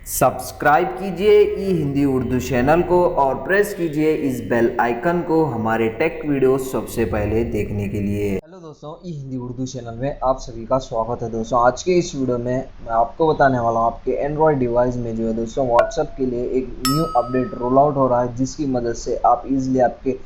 Subscribe कीजिए ई Hindi Urdu channel को और प्रेस कीजिए इस बेल आइकन को हमारे टेक वीडियोस सबसे पहले देखने के लिए। हेलो दोस्तों, ई हिंदी उर्दू चैनल में आप सभी का स्वागत है। दोस्तों आज के इस वीडियो में मैं आपको बताने वाला हूँ आपके एंड्रॉयड डिवाइस में जो है दोस्तों व्हाट्सएप के लिए एक न्यू अपडेट रोल आउट हो रहा है, जिसकी मदद से आप इजीली आपके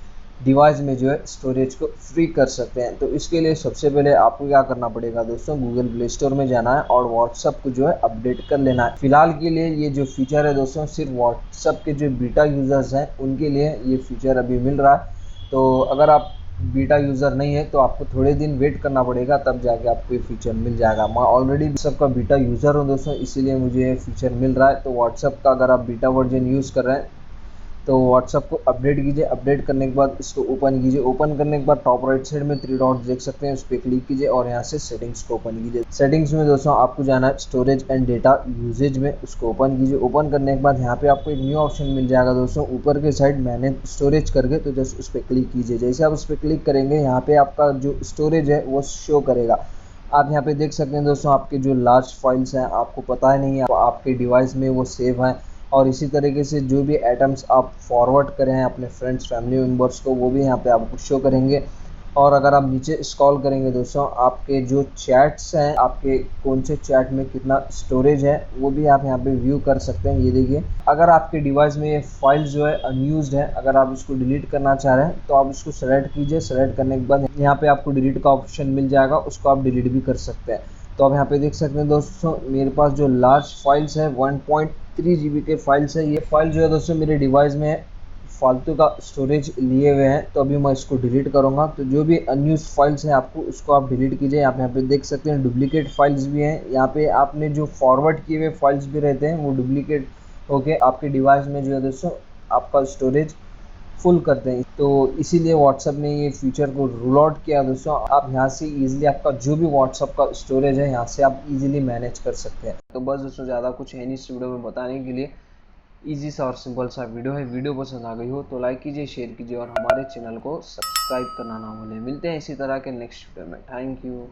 डिवाइस में जो है स्टोरेज को फ्री कर सकते हैं। तो इसके लिए सबसे पहले आपको क्या करना पड़ेगा दोस्तों, गूगल प्ले स्टोर में जाना है और व्हाट्सएप को जो है अपडेट कर लेना है। फिलहाल के लिए ये जो फीचर है दोस्तों सिर्फ व्हाट्सएप के जो बीटा यूजर्स हैं उनके लिए ये फीचर अभी मिल रहा है। तो अगर आप बीटा यूज़र नहीं है तो आपको थोड़े दिन वेट करना पड़ेगा, तब जाके आपको ये फीचर मिल जाएगा। मैं ऑलरेडी व्हाट्सएप का बीटा यूज़र हूँ दोस्तों, इसीलिए मुझे ये फीचर मिल रहा है। तो व्हाट्सएप का अगर आप बीटा वर्जन यूज़ कर रहे हैं तो व्हाट्सएप को अपडेट कीजिए। अपडेट करने के बाद इसको ओपन कीजिए। ओपन करने के बाद टॉप राइट साइड में 3 डॉट्स देख सकते हैं, उस पर क्लिक कीजिए और यहाँ से सेटिंग्स को ओपन कीजिए। सेटिंग्स में दोस्तों आपको जाना है स्टोरेज एंड डेटा यूजेज में, उसको ओपन कीजिए। ओपन करने के बाद यहाँ पे आपको एक न्यू ऑप्शन मिल जाएगा दोस्तों ऊपर के साइड मैनेज स्टोरेज करके, तो जस्ट उस पर क्लिक कीजिए। जैसे आप उस पर क्लिक करेंगे यहाँ पे आपका जो स्टोरेज है वो शो करेगा। आप यहाँ पे देख सकते हैं दोस्तों आपके जो लार्ज फाइल्स हैं आपको पता ही नहीं है आपके डिवाइस में वो सेव हैं, और इसी तरीके से जो भी आइटम्स आप फॉरवर्ड करें हैं अपने फ्रेंड्स फैमिली मेम्बर्स को वो भी यहाँ पे आपको शो करेंगे। और अगर आप नीचे स्क्रॉल करेंगे दोस्तों आपके जो चैट्स हैं, आपके कौन से चैट में कितना स्टोरेज है वो भी आप यहाँ पे व्यू कर सकते हैं। ये देखिए, अगर आपके डिवाइस में ये फाइल जो है अनयूज्ड है, अगर आप इसको डिलीट करना चाह रहे हैं तो आप इसको सेलेक्ट कीजिए। सेलेक्ट करने के बाद यहाँ पे आपको डिलीट का ऑप्शन मिल जाएगा, उसको आप डिलीट भी कर सकते हैं। तो आप यहाँ पे देख सकते हैं दोस्तों मेरे पास जो लार्ज फाइल्स है 1.3 GB के फाइल्स है। ये फाइल जो है दोस्तों मेरे डिवाइस में फालतू का स्टोरेज लिए हुए हैं, तो अभी मैं इसको डिलीट करूंगा। तो जो भी अनयूज्ड फाइल्स हैं आपको उसको आप डिलीट कीजिए। आप यहाँ पे देख सकते हैं डुप्लीकेट फाइल्स भी हैं, यहाँ पे आपने जो फॉरवर्ड किए हुए फाइल्स भी रहते हैं वो डुप्लीकेट होके आपके डिवाइस में जो है दोस्तों आपका स्टोरेज फुल करते हैं। तो इसीलिए व्हाट्सएप ने ये फीचर को रोल आउट किया दोस्तों। आप यहाँ से इजीली आपका जो भी व्हाट्सएप का स्टोरेज है यहाँ से आप इजीली मैनेज कर सकते हैं। तो बस दोस्तों ज़्यादा कुछ है नहीं इस वीडियो में बताने के लिए, इजी सा और सिंपल सा वीडियो है। वीडियो पसंद आ गई हो तो लाइक कीजिए, शेयर कीजिए और हमारे चैनल को सब्सक्राइब करना ना भूलें। मिलते हैं इसी तरह के नेक्स्ट वीडियो में। Thank you.